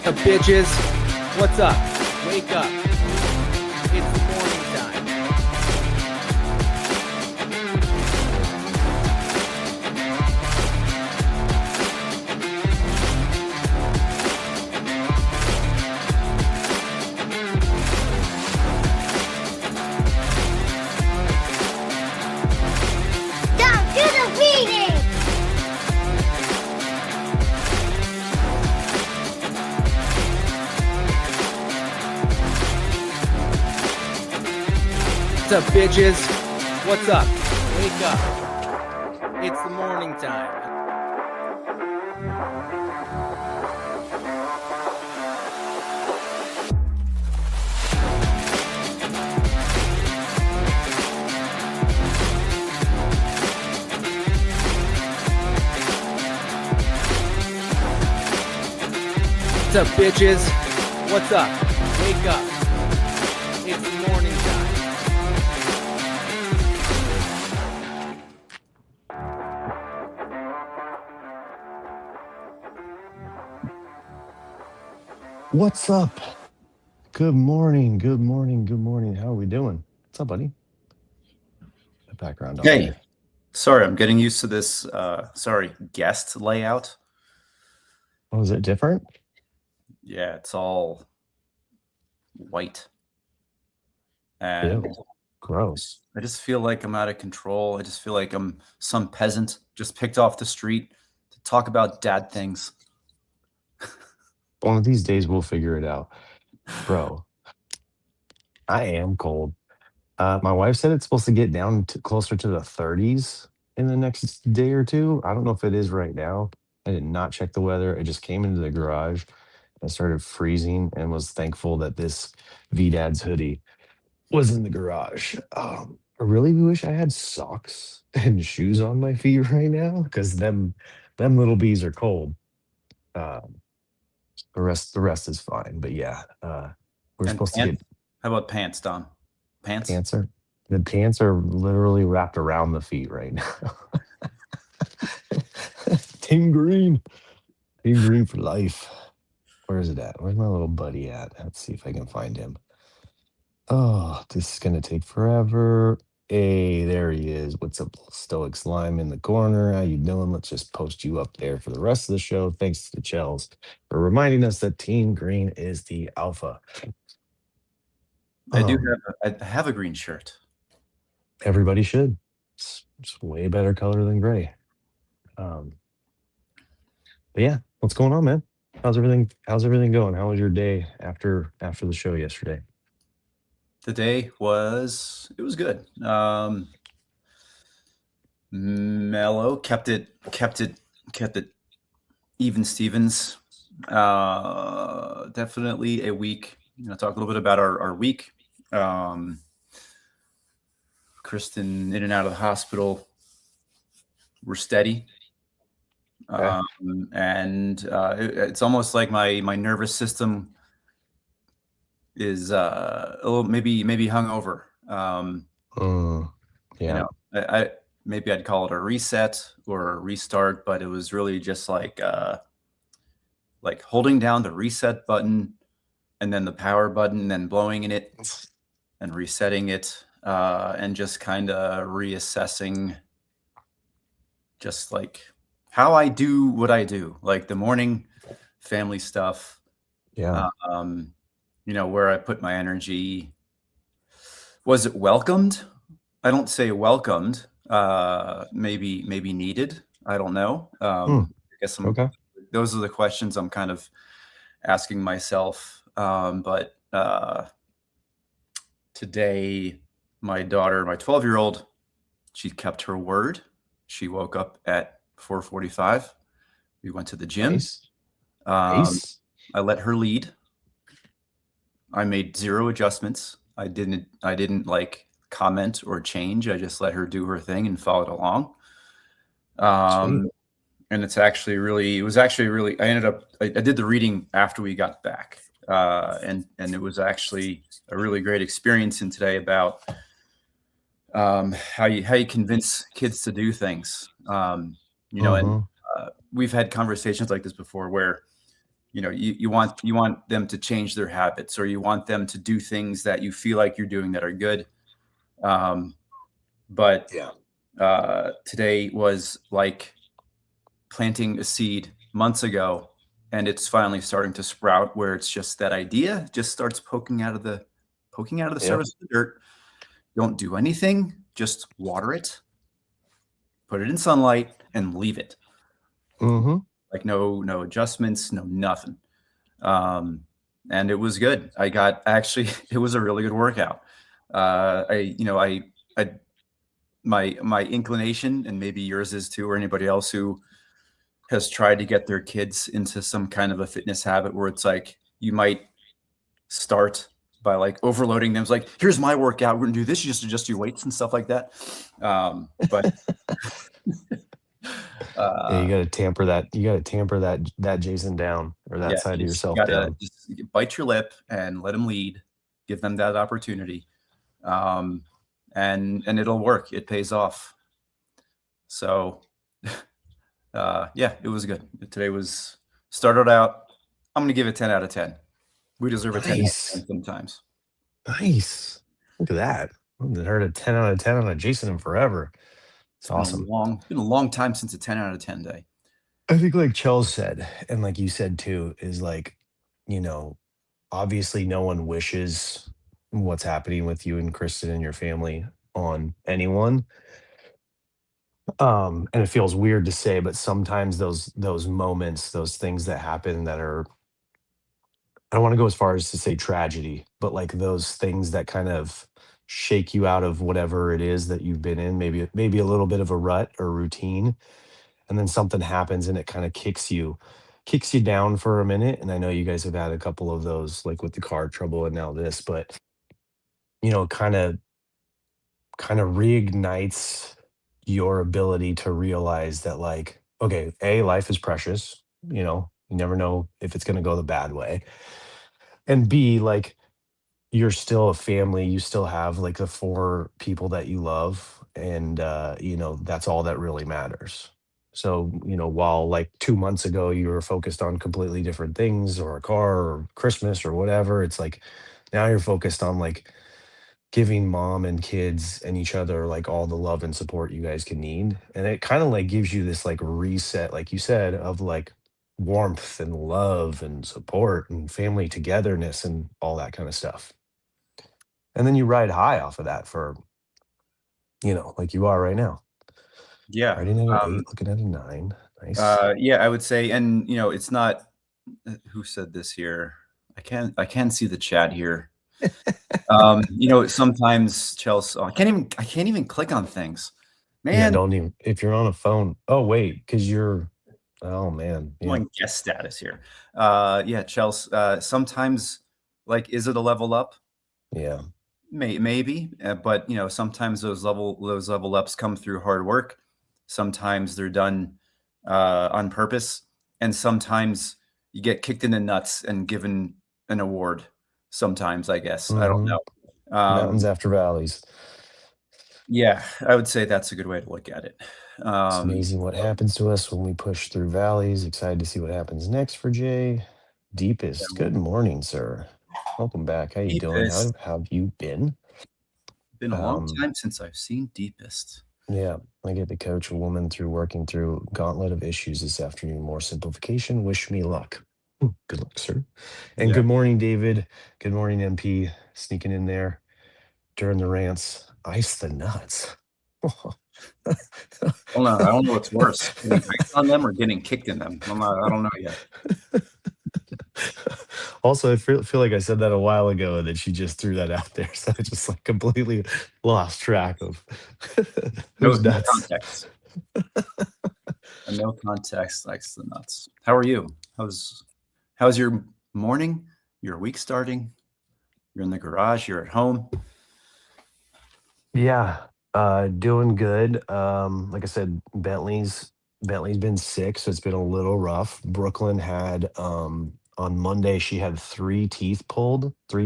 Up, bitches? What's up? Wake up. It's morning time. Down to the meeting! What's up, bitches? What's up? Wake up. It's the morning time. What's up, bitches? What's up? Wake up. It's the morning time. What's up? Good morning. Good morning. Good morning. How are we doing? What's up, buddy? The background. Hey, there. sorry, I'm getting used to this, guest layout. Oh, is it different? Yeah, it's all white. And Ew. Gross. I just feel like I'm out of control. I just feel like I'm some peasant just picked off the street to talk about dad things. One of these days we'll figure it out. Bro, I am cold. My wife said it's supposed to get down to closer to the 30s in the next day or two. I don't know if it is right now. I did not check the weather. I just came into the garage and started freezing and was thankful that this V-Dad's hoodie was in the garage. I really wish I had socks and shoes on my feet right now because them little bees are cold. The rest is fine. But yeah, we're And supposed to pants? get How about pants, Don? Pants? pants are the pants are literally wrapped around the feet right now. Team Green. Team Green for life. Where is it at? Where's my little buddy at? Let's see if I can find him. Oh, this is gonna take forever. Hey, there he is. What's up, Stoic Slime in the corner? How you doing? Let's just post you up there for the rest of the show. Thanks to Chels for reminding us that Team Green is the alpha. I do Um, I have a green shirt. Everybody should. It's way better color than gray. But yeah, what's going on, man? How's everything going? How was your day after the show yesterday? The day was good. Mellow, kept it even Stevens. Definitely a week. Talk a little bit about our week. Kristen in and out of the hospital. We're steady. Okay. It's almost like my nervous system is a little maybe hungover. Yeah. I maybe I'd call it a reset or a restart, but it was really just like holding down the reset button and then the power button and then blowing in it and resetting it and just kind of reassessing just like how I do what I do, like the morning family stuff. Yeah. Where I put my energy. Was it welcomed? I don't say welcomed. Maybe needed. I don't know. I guess Okay. those are the questions I'm kind of asking myself. But today, my daughter, my 12-year-old, she kept her word. She woke up at 4:45. We went to the gym. Nice. Nice. I let her lead. I made zero adjustments. I didn't like comment or change. I just let her do her thing and followed along. Sweet. And it was actually really, I did the reading after we got back. And it was actually a really great experience in today about how you convince kids to do things. And we've had conversations like this before where you want them to change their habits, or you want them to do things that you feel like you're doing that are good. But Yeah. today was like planting a seed months ago, and it's finally starting to sprout, where it's just that idea just starts poking out of the Yep. surface of the dirt. Don't do anything, just water it, put it in sunlight, and leave it. Mm-hmm. Like no adjustments, no nothing. And it was good. It was a really good workout. I my inclination, and maybe yours is too, or anybody else who has tried to get their kids into some kind of a fitness habit, where it's like you might start by like overloading them. It's like, here's my workout. We're gonna do this. You just adjust your weights and stuff like that. But Yeah, you uh, got to tamper that. You got to tamper that Jason down, or that yeah, side of you just yourself gotta down. just bite your lip and let them lead. Give them that opportunity, um, and it'll work. It pays off. So, yeah, it was good. Today was started out. I'm gonna give it 10 out of 10. We deserve a 10 out of 10 Nice, sometimes. nice. Look at that. I haven't heard a 10 out of 10 on a Jason in forever. It's It's been a awesome. long time since a 10 out of 10 day. I think, like Chels said, and like you said too, is like, you know, obviously no one wishes what's happening with you and Kristen and your family on anyone. And it feels weird to say, but sometimes those moments, those things that happen that are, I don't want to go as far as to say tragedy, but like those things that kind of shake you out of whatever it is that you've been in, maybe a little bit of a rut or routine, and then something happens and it kind of kicks you down for a minute. And I know you guys have had a couple of those, like with the car trouble and now this, but kind of reignites your ability to realize that, like, okay, A, life is precious, you never know if it's going to go the bad way. And B, like, you're still a family, you still have like the four people that you love, and that's all that really matters. So, while like 2 months ago you were focused on completely different things, or a car or Christmas or whatever, it's like now you're focused on like giving mom and kids and each other like all the love and support you guys can need. And it kind of like gives you this like reset, like you said, of like warmth and love and support and family togetherness and all that kind of stuff. And then you ride high off of that for, like you are right now. Yeah. Riding at an Um, 8, looking at a 9. Nice. yeah, I would say, and it's not who said this here. I can see the chat here. Sometimes Chelsea, I can't even click on things. Yeah, Man, don't even, if you're on a phone. Oh, wait, because oh man. I'm Yeah. on guest status here. Yeah, Chelsea. Sometimes, like, is it a level up? Yeah. Maybe, but sometimes those level ups come through hard work. Sometimes they're done on purpose, and sometimes you get kicked in the nuts and given an award. Sometimes, I guess, I don't Hmm. know. Mountains after valleys. Yeah, I would say that's a good way to look at it. It's amazing what So, happens to us when we push through valleys. Excited to see what happens next for Jay. Deepest. yeah, Good morning, sir. Welcome back. How you doing? How Deepest. have you been? Been a long Um, time since I've seen Deepest. yeah, I get to coach a woman through working through gauntlet of issues this afternoon. More simplification. Wish me luck. Good luck, sir. And Yeah. good morning, David. Good morning, MP. Sneaking in there during the rants. Ice the nuts. I don't know what's worse, getting ice on them or getting kicked in them. I don't know yet. Also, I feel like I said that a while ago, and then she just threw that out there. So I just like completely lost track of No, who's no nuts. context. And no context likes the nuts. How are you? How's your morning? Your week starting? You're in the garage. You're at home. Yeah, doing good. Like I said, Bentley's been sick, so it's been a little rough. Brooklyn had on Monday she had three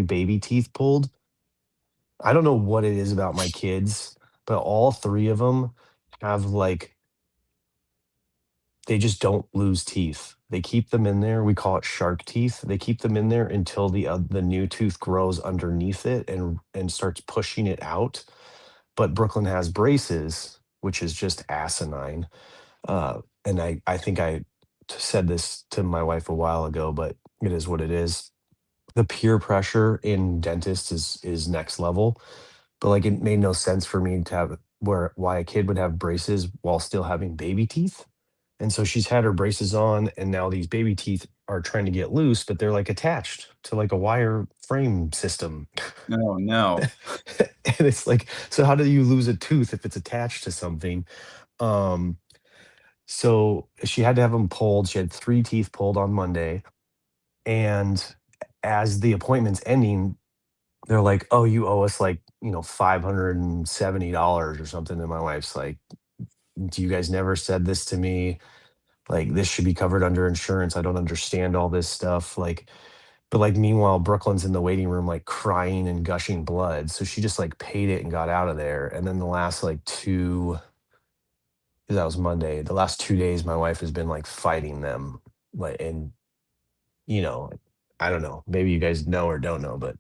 baby teeth pulled. I don't know what it is about my kids, but all three of them have like they just don't lose teeth. They keep them in there. We call it shark teeth. They keep them in there until the new tooth grows underneath it and starts pushing it out. But Brooklyn has braces, which is just asinine. And I think I said this to my wife a while ago, but it is what it is. The peer pressure in dentists is next level. But like it made no sense for me to have why a kid would have braces while still having baby teeth. And so she's had her braces on, and now these baby teeth are trying to get loose, but they're like attached to like a wire frame system. No, no. And it's like, so how do you lose a tooth if it's attached to something? Um, so she had to have them pulled. She had 3 teeth pulled on Monday. And as the appointment's ending, they're like, "Oh, you owe us like, $570 or something." And my wife's like, "Do you guys never said this to me? Like, this should be covered under insurance. I don't understand all this stuff." Like, but like, meanwhile, Brooklyn's in the waiting room, like crying and gushing blood. So she just like paid it and got out of there. And then the last like 'cause that was Monday, the last 2 days, my wife has been like fighting them. Like, and you know, I don't know, maybe you guys know or don't know, but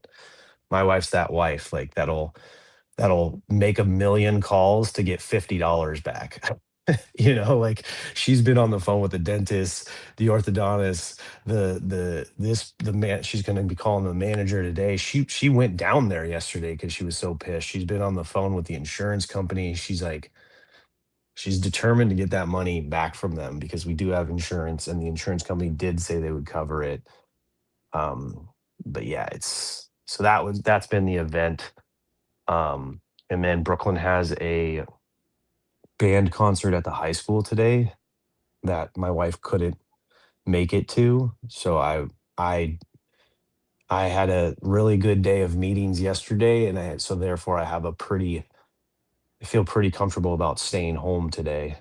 my wife's that wife, like that'll make a million calls to get $50 back. Like she's been on the phone with the dentist, the orthodontist, the man. She's going to be calling the manager today. She went down there yesterday because she was so pissed. She's been on the phone with the insurance company. She's determined to get that money back from them because we do have insurance, and the insurance company did say they would cover it. But yeah, that's been the event. And then Brooklyn has a band concert at the high school today that my wife couldn't make it to. So I I had a really good day of meetings yesterday, and so therefore I feel pretty comfortable about staying home today.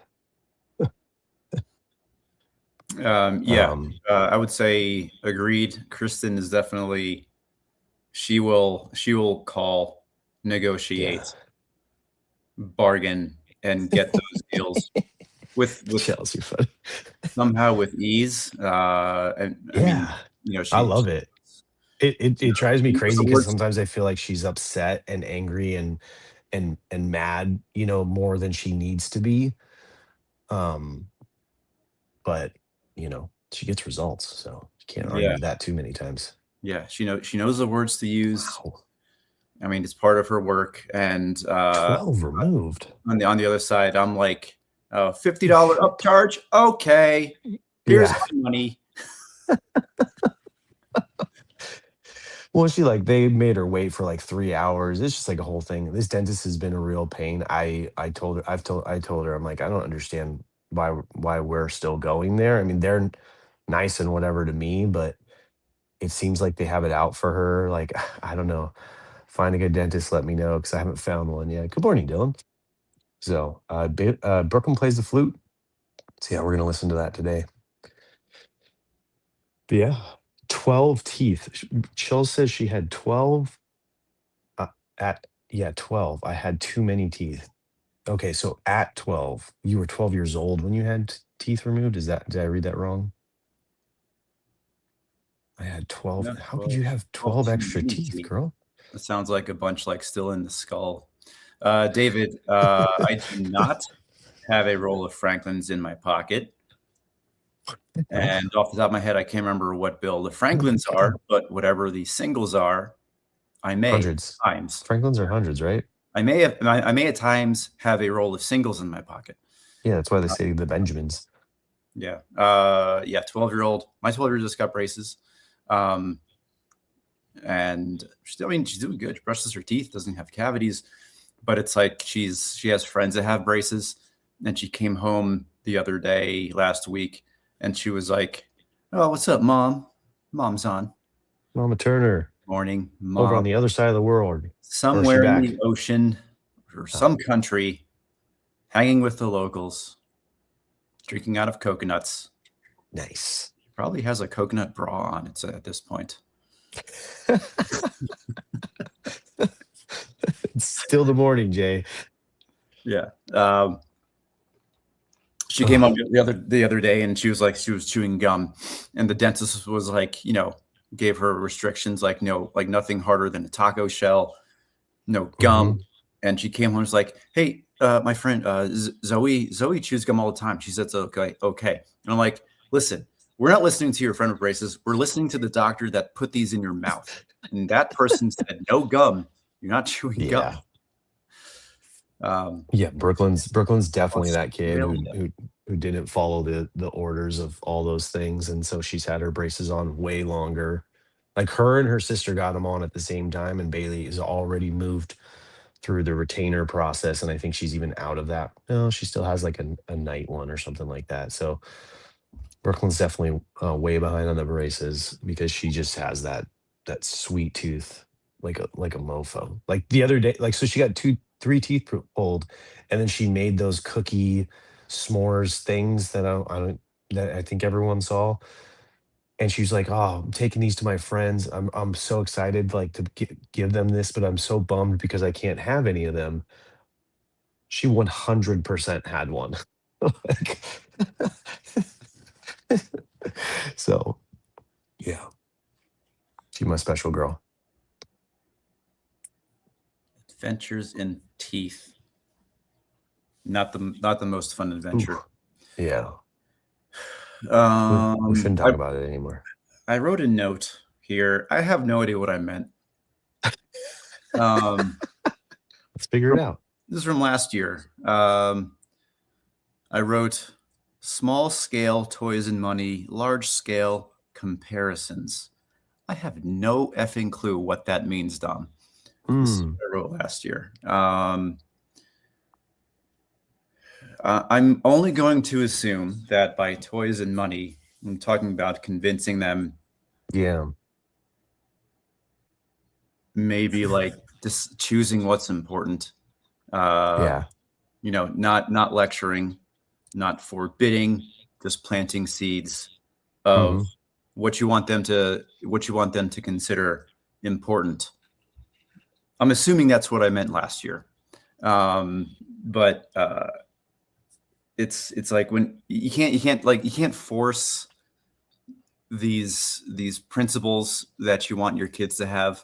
Yeah, I would say agreed. Kristen is definitely she will call, Yeah. negotiate, bargain, and get those deals with Chelsea funny. somehow with ease. And I mean, Yeah. I she love it. It drives me knows crazy the because words. sometimes I feel like she's upset and angry and mad, more than she needs to be. Um, but she gets results, so you can't Yeah, argue that too many times. yeah, she knows the words to use. Wow. I mean, it's part of her work, and 12 removed. on the other side, I'm like, oh, $50 upcharge. Okay, here's Yeah. my money. Well, they made her wait for like 3 hours. It's just like a whole thing. This dentist has been a real pain. I told her, I'm like, I don't understand why we're still going there. I mean, they're nice and whatever to me, but it seems like they have it out for her. Like, I don't know. Find a good dentist, let me know, because I haven't found one yet. Good morning, Dylan. So, Brooklyn plays the flute. So yeah, we're gonna listen to that today. But yeah, 12 teeth. Chill says she had 12. At Yeah, 12. I had too many teeth. Okay, so at 12, you were 12 years old when you had teeth removed. Did I read that wrong? I had 12. Yeah, How could 12, you have 12 12 too extra many teeth, teeth. girl? That sounds like a bunch like still in the skull. David, I do not have a roll of Franklin's in my pocket. Oh, And off the top of my head, I can't remember what bill the Franklins okay. are, but whatever the singles are, I may Hundreds. at times, Franklin's are hundreds, right? I may at times have a roll of singles in my pocket. Yeah, that's why they say the Benjamins. Yeah. Yeah. 12-year-old. My 12-year-old just got braces. Um, and I mean, she's doing good. She brushes her teeth, doesn't have cavities, but it's like she has friends that have braces, and she came home the other day last week, and she was like, "Oh, what's up, mom? Mom's on. Mama Turner, Morning, over mom. on the other side of the world. Or is she Somewhere in the back? ocean or Oh, some country, hanging with the locals, drinking out of coconuts. nice. Probably has a coconut bra on. It's at this point." It's still the morning, Jay. Yeah. She came up Ugh. the other day, and she was like, she was chewing gum, and the dentist was like, gave her restrictions, like no, like nothing harder than a taco shell, no gum. Mhm. And she came home and was like, "Hey, my friend Zoe chews gum all the time. She said it's okay, okay." And I'm like, "Listen, we're not listening to your friend with braces. We're listening to the doctor that put these in your mouth, and that person said no gum. You're not chewing gum." Yeah. Um, Yeah, Brooklyn's definitely that kid who Australia. who didn't follow the orders of all those things, and so she's had her braces on way longer. Like, her and her sister got them on at the same time, and Bailey is already moved through the retainer process, and I think she's even out of that. No, she still has like a night one or something like that. So Brooklyn's definitely way behind on the braces because she just has that sweet tooth like a mofo. Like the other day, like, so she got three teeth pulled, and then she made those cookie s'mores things I don't that I think everyone saw. And she's like, "Oh, I'm taking these to my friends. I'm so excited, like, to give them this, but I'm so bummed because I can't have any of them." She 100% had one. Like, so, yeah, she's my special girl. Adventures in teeth. Not the most fun Ooh, adventure. yeah. We Um, shouldn't talk I about it anymore. I wrote a note here. I have no idea what I meant. Um, Let's figure it from, out. this is from last year. I wrote small scale toys and money, large scale comparisons. I have no effing clue what that means, Dom. This is Mm, what I wrote last year. I'm only going to assume that by toys and money, I'm talking about convincing them, yeah, maybe like just choosing what's important. Uh, yeah. not lecturing, not forbidding, just planting seeds of Mhm. what you want them to consider important. I'm assuming that's what I meant last year. But it's like when you can't force these principles that you want your kids to have.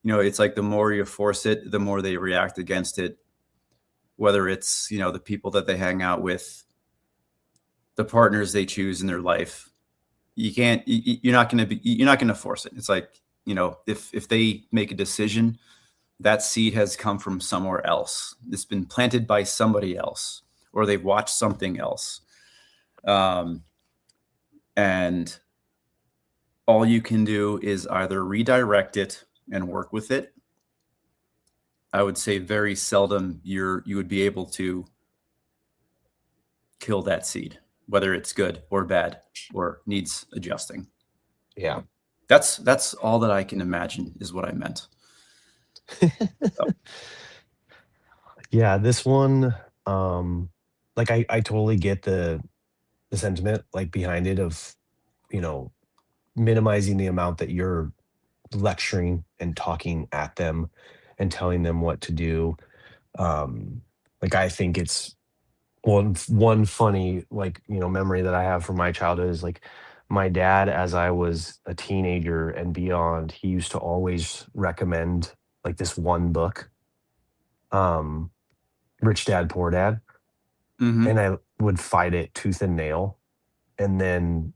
It's like the more you force it, the more they react against it, whether it's the people that they hang out with, the partners they choose in their life. You're not going to force it. It's like, if they make a decision, that seed has come from somewhere else. It's been planted by somebody else, or they've watched something else. um, and all you can do is either redirect it and work with it. I would say very seldom you would be able to kill that seed, whether it's good or bad or needs adjusting. Yeah. That's all that I can imagine is what I meant. So, Yeah, this one, like, I totally get the sentiment, like, behind it of, you know, minimizing the amount that you're lecturing and talking at them and telling them what to do. Like, I think it's one funny, like, memory that I have from my childhood is, like, my dad, as I was a teenager and beyond, he used to always recommend, like, this one book, um, Rich Dad, Poor Dad, and mhm. I would fight it tooth and nail, and then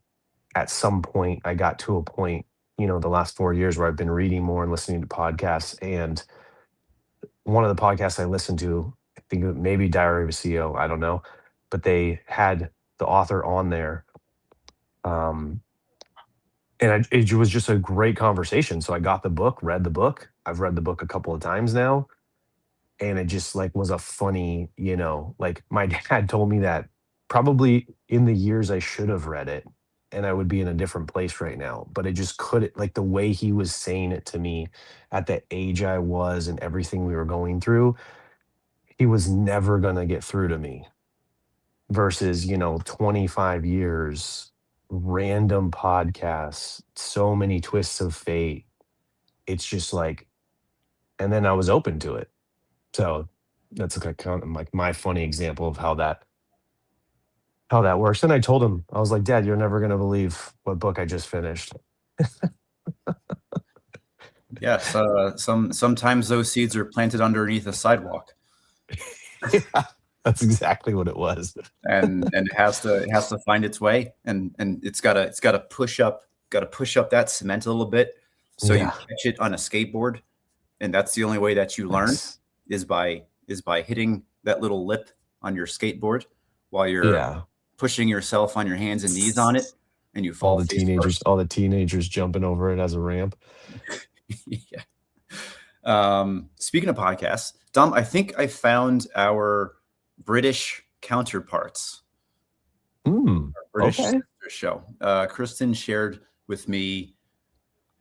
at some point, I got to a point, the last 4 years where I've been reading more and listening to podcasts, and one of the podcasts I listened to, I think it maybe Diary of a CEO, I don't know, but they had the author on there, um, and it was just a great conversation. So I got the book, read the book. I've read the book a couple of times now, and it just, like, was a funny, like, my dad told me that probably in the years I should have read it, and I would be in a different place right now, but I just couldn't, like, the way he was saying it to me at the age I was and everything we were going through, he was never gonna get through to me versus, 25 years, random podcasts, so many twists of fate. It's just like, and then I was open to it. So that's like kind of like my funny example of how that how that works. And I told him, I was like, Dad, you're never gonna believe what book I just finished. Yes, sometimes those seeds are planted underneath a sidewalk, Yeah, that's exactly what it was. and it has to find its way, and it's gotta push up that cement a little bit, so you Yeah. catch it on a skateboard, and that's the only way that you learn Nice. is by hitting that little lip on your skateboard while you're Yeah. pushing yourself on your hands and knees on it, and you fall face first. All the teenagers jumping over it as a ramp. Yeah. Speaking of podcasts, Dom, I think I found our British counterparts, Mm, our British okay. sister show. Kristen shared with me.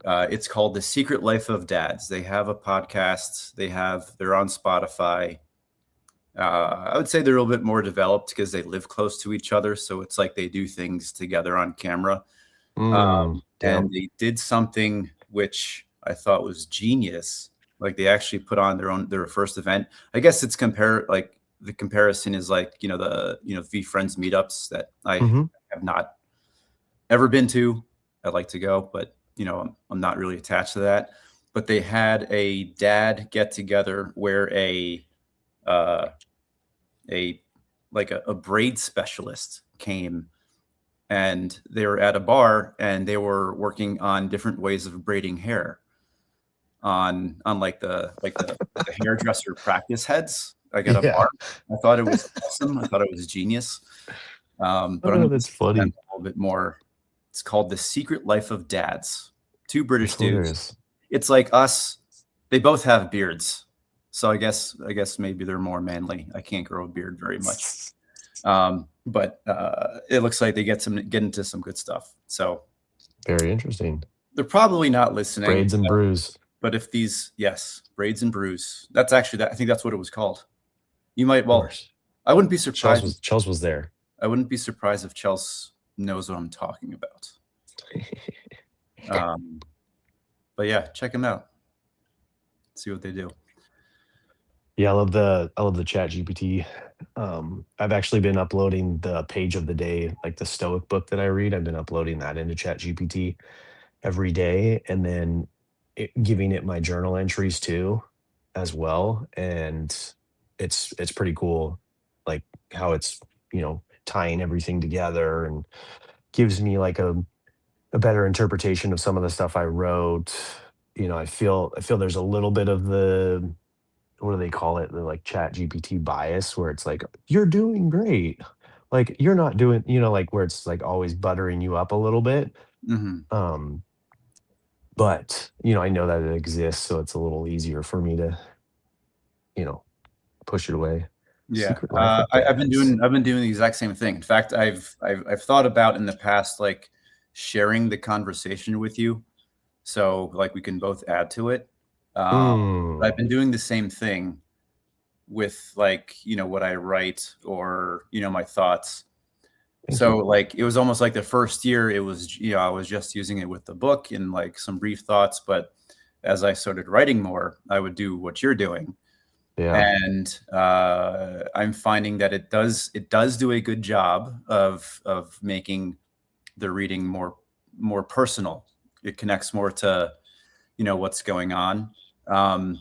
It's called The Secret Life of Dads. They have a podcast. They're on Spotify. I would say they're a little bit more developed because they live close to each other. So it's like they do things together on camera. Yep. And they did something which I thought was genius. Like they actually put on their first event. I guess it's the comparison is like, V Friends meetups that I Hmm. have not ever been to. I'd like to go, but I'm not really attached to that. But they had a dad get together where uh, a a braid specialist came, and they were at a bar and they were working on different ways of braiding hair on the hairdresser practice heads like at a Yeah. bar. I thought it was awesome. I thought it was genius. But I'm Oh, going that's to funny. a little bit more. It's called The Secret Life of Dads. Two British That's dudes. hilarious. It's like us. They both have beards. So I guess maybe they're more manly. I can't grow a beard very much. But it looks like they get into some good stuff. So Very interesting. they're probably not listening. Braids and brews. But if yes, braids and brews. That's actually that. I think that's what it was called. You might. Of Well, course. I wouldn't be surprised. Chels was there. I wouldn't be surprised if Chels knows what I'm talking about. But yeah, check them out. See what they do. Yeah, I love the Chat GPT. I've actually been uploading the page of the day, like the Stoic book that I read. I've been uploading that into Chat GPT every day, and then giving it my journal entries too, as well. And it's pretty cool, like how it's tying everything together and gives me like a better interpretation of some of the stuff I wrote. I feel there's a little bit of the, what do they call it? The like Chat GPT bias, where it's like, you're doing great. Like you're not doing, like where it's like always buttering you up a little bit. Mm-hmm. But I know that it exists, so it's a little easier for me to, you know, push it away. Yeah, Secret Life of I've been Dads. doing the exact same thing. In fact, I've thought about in the past like sharing the conversation with you, so like we can both add to it. But Mm, I've been doing the same thing with like what I write or my thoughts. thank So you. like it was almost like the first year it was I was just using it with the book and like some brief thoughts, but as I started writing more, I would do what you're doing, Yeah. and I'm finding that it does do a good job of making the reading more personal. It connects more to what's going on. Um,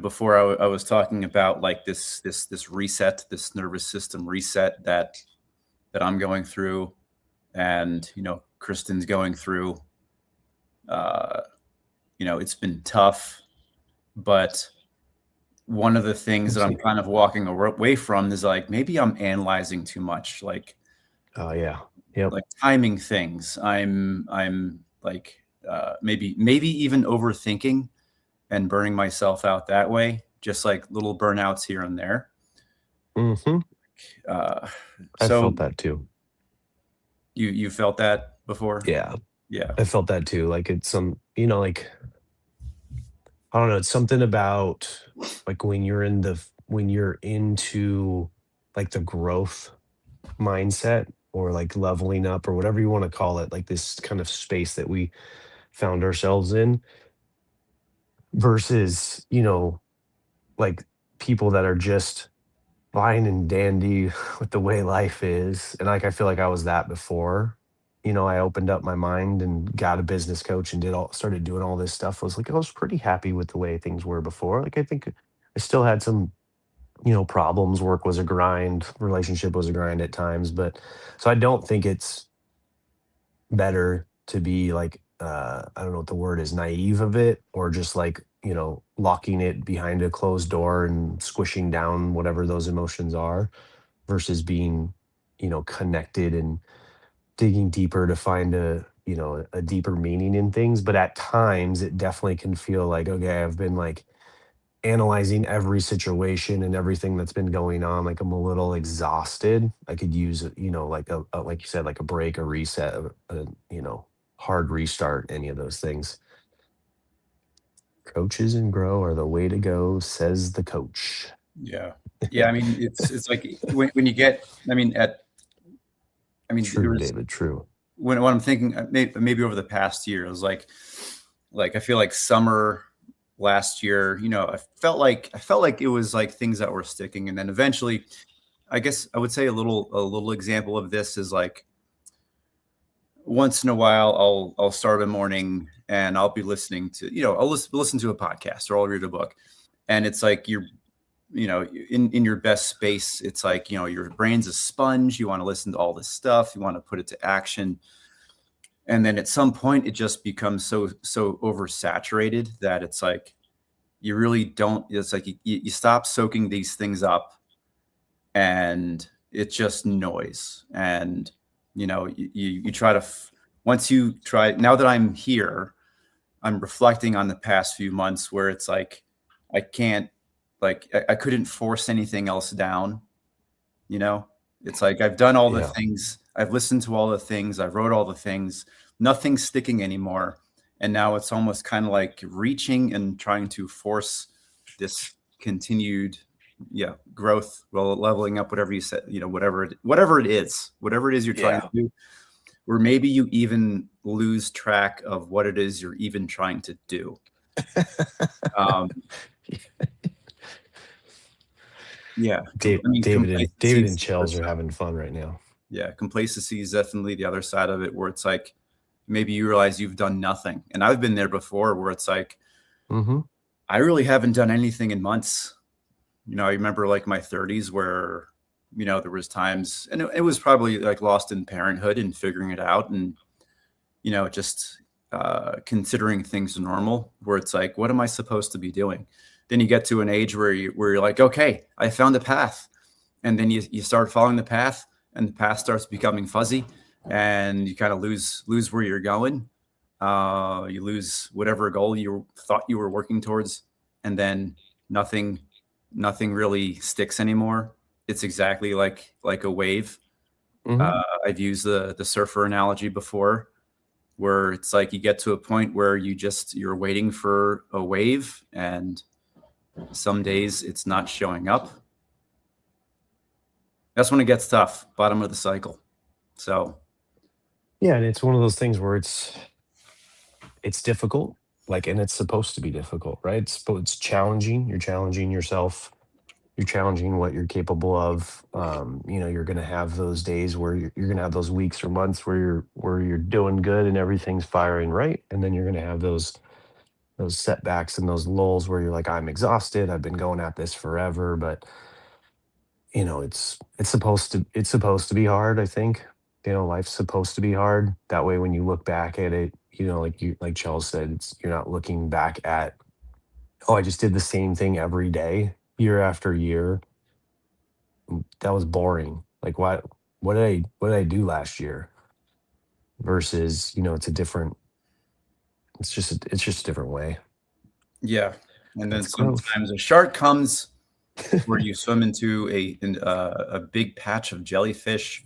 Before I was talking about like this reset, this nervous system reset that I'm going through, and Kristen's going through. Uh, it's been tough, but one of the things that Thanks. I'm kind of walking away from is like maybe I'm analyzing too much, Oh yeah. Yep. like timing things. I'm like maybe even overthinking and burning myself out that way, just like little burnouts here and there. Hmm. Uh, I so felt that too. you felt that before? Yeah. Yeah. I felt that too. Like it's like I don't know, it's something about like when you're into like the growth mindset, or like leveling up, or whatever you want to call it, like this kind of space that we found ourselves in, versus, like people that are just fine and dandy with the way life is. And like I feel like I was that before. I opened up my mind and got a business coach and started doing all this stuff. I was pretty happy with the way things were before. Like I think I still had some, problems. Work was a grind, relationship was a grind at times, but so I don't think it's better to be like I don't know what the word is, naive of it, or just like, locking it behind a closed door and squishing down whatever those emotions are, versus being, connected and digging deeper to find a deeper meaning in things. But at times it definitely can feel like, okay, I've been like analyzing every situation and everything that's been going on. Like I'm a little exhausted. I could use, like like you said, like a break, a reset, hard restart, any of those things. Coaches and grow are the way to go, says the coach. Yeah. Yeah. I mean, it's like when you get, I mean, there True, was, David. True. when I'm thinking maybe over the past year, it was like, I feel like summer last year, I felt like it was like things that were sticking. And then eventually, I guess I would say a little example of this is like once in a while I'll start a morning and I'll be listening to, I'll listen to a podcast or I'll read a book. And it's like in your best space. It's like, your brain's a sponge. You want to listen to all this stuff. You want to put it to action. And then at some point it just becomes so oversaturated that it's like you really don't, it's like you stop soaking these things up and it's just noise. And you try to once you try, now that I'm here, I'm reflecting on the past few months where it's like I can't, like I couldn't force anything else down. you know it's like I've done all the Yeah. things, I've listened to all the things, I've wrote all the things, nothing's sticking anymore. And now it's almost kind of like reaching and trying to force this continued, yeah, growth, well, leveling up, whatever you said, whatever it is you're trying to Yeah. do, or maybe you even lose track of what it is you're even trying to do. um yeah, I mean, David complacency and is the other Chels are side. having fun right now. Yeah, complacency is definitely the other side of it, where it's like maybe you realize you've done nothing. And I've been there before, where it's like Hmm. I really haven't done anything in months. I remember like my 30s where there was times, and it was probably like lost in parenthood and figuring it out, and just considering things normal, where it's like, what am I supposed to be doing? Then you get to an age where you're like, okay, I found a path. And then you start following the path, and the path starts becoming fuzzy, and you kind of lose where you're going. You lose whatever goal you thought you were working towards, and then nothing nothing really sticks anymore. It's exactly like a wave. Hmm. I've used the surfer analogy before, where it's like you get to a point where you're waiting for a wave, and some days it's not showing up. That's when it gets tough, bottom of the cycle. So Yeah, and it's one of those things where it's difficult, like, and it's supposed to be difficult, right? It's challenging. You're challenging yourself. You're challenging what you're capable of. You're going to have those days where you're going to have those weeks or months where you're doing good and everything's firing right, and then you're going to have those setbacks and those lulls where you're like, I'm exhausted. I've been going at this forever, but it's supposed to be hard. I think life's supposed to be hard. That way, when you look back at it, like Charles said, you're not looking back at, oh, I just did the same thing every day, year after year. That was boring. Like, what did I do last year? Versus, it's just a different way. yeah, and then That's growth. sometimes a shark comes where you swim into a big patch of jellyfish,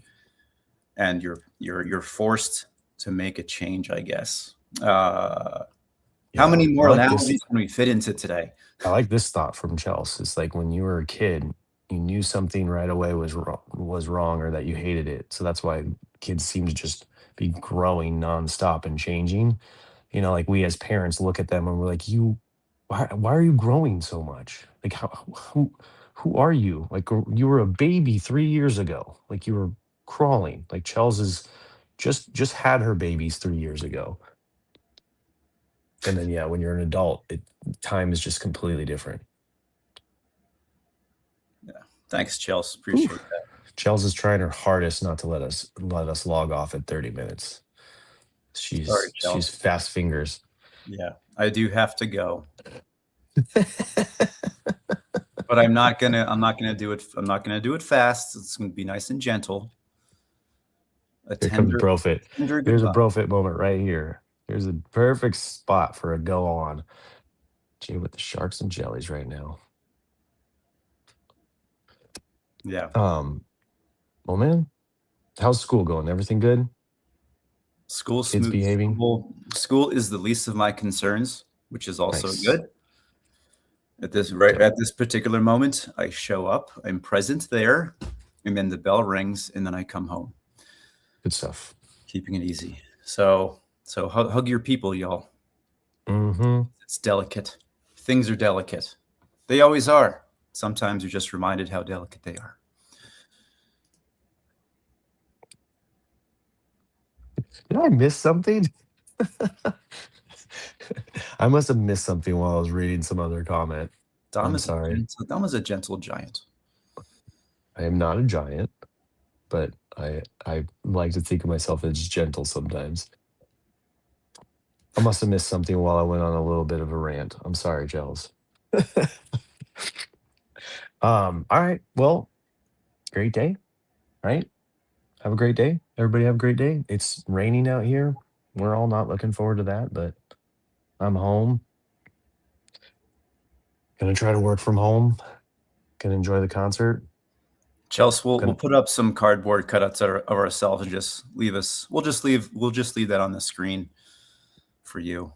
and you're forced to make a change, I guess. How Yeah, many I more like this. analogies can we fit into today? I like this thought from Chelsea. It's like when you were a kid, you knew something right away was wrong, or that you hated it. So that's why kids seem to just be growing nonstop and changing. Like we as parents look at them and we're like, why are you growing so much? Like, who are you? Like you were a baby 3 years ago. Like you were crawling. Like Chels is just had her babies 3 years ago. And then yeah, when you're an adult, time is just completely different. Thanks, Chels. Whew. Appreciate that. Chels is trying her hardest not to let us log off at 30 minutes. Sorry, She's Chels. fast fingers. Yeah, I do have to go. But I'm not gonna do it. I'm not gonna do it fast. It's gonna be nice and gentle. Here comes Brofit. tender Here's a goodbye. Brofit moment right here. Here's a perfect spot for a go on. Gee, with the sharks and jellies right now. Yeah. Well, man, how's school going? Everything good? School Kids smooth. behaving? School is the least of my concerns, which is also Nice. good. At this particular moment, I show up, I'm present there, and then the bell rings, and then I come home. Good stuff. Keeping it easy. So hug your people, y'all. Mm-hmm. It's delicate. Things are delicate. They always are. Sometimes you're just reminded how delicate they are. Did I miss something? I must have missed something while I was reading some other comment. I'm sorry. Dom is a gentle giant. I am not a giant, but I like to think of myself as gentle sometimes. I must have missed something while I went on a little bit of a rant. I'm sorry, Gels. All right. Well, great day, right? Have a great day. Everybody have a great day. It's raining out here. We're all not looking forward to that, but I'm home. Gonna try to work from home. Gonna enjoy the concert. Chelsea, we'll put up some cardboard cutouts of ourselves and just leave us. We'll just leave that on the screen for you,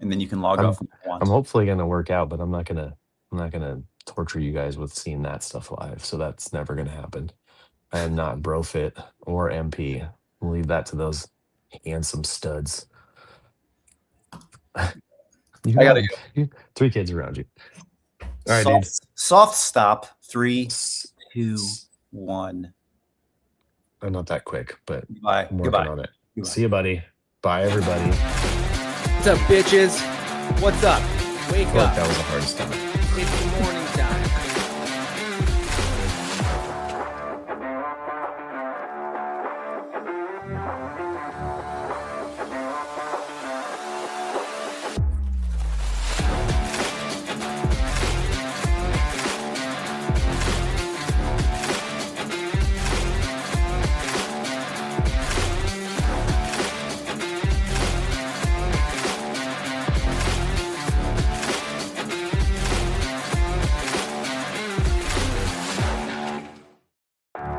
and then you can log off when you want. I'm hopefully gonna work out, but I'm not gonna torture you guys with seeing that stuff live. So that's never gonna happen. I am not Brofit or MP. We'll leave that to those handsome studs. I gotta go. 3 kids around you. All right, dude. Soft stop. 3, 2, 1. I'm not that quick, but Bye. I'm working on it. Goodbye. See you, buddy. Bye, everybody. What's up, bitches? What's up? Wake up. That was the hardest time. It's the morning.